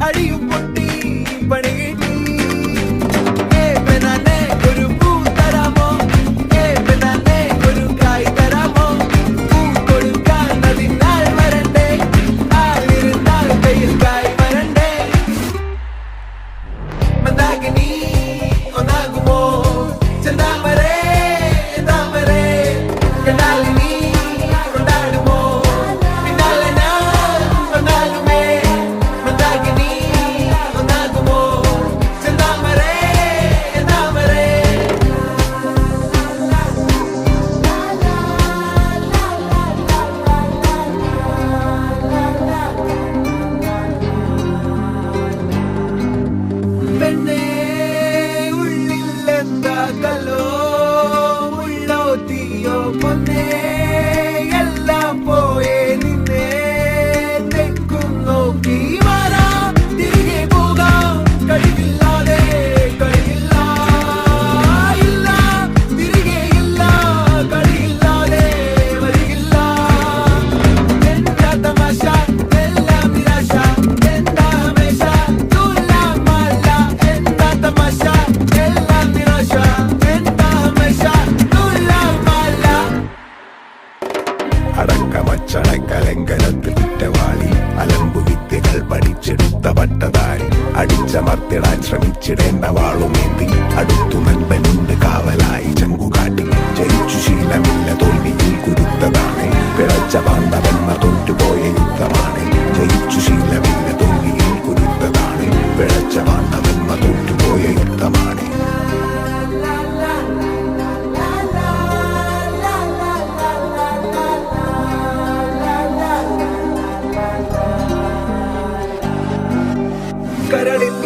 അടിയും പൊട്ടി പണി അടക്കമച്ചടക്കലങ്കലത്ത് കുറ്റവാളി അലമ്പു വിദ്യകൾ പഠിച്ചെടുത്ത പട്ടതാരി അടിച്ചമർത്തിടാൻ ശ്രമിച്ചിടേണ്ട വാളുമേന്തി അടുത്തു നൻപനുണ്ട് കാവലായി ചങ്കുകാട്ടി ജയിച്ചു ശീലമില്ല തോൽവിയിൽ കുരുത്തതാണ് പിഴച്ച പാണ്ഡവന്മ തോറ്റുപോയ യുദ്ധമാണ് ജയിച്ചു ശീലമില്ല തോൽവിയിൽ കുരുത്തതാണ് പിഴച്ച പാണ്ഡവന്മ തോറ്റുപോയ യുദ്ധമാണ് കരളിൽ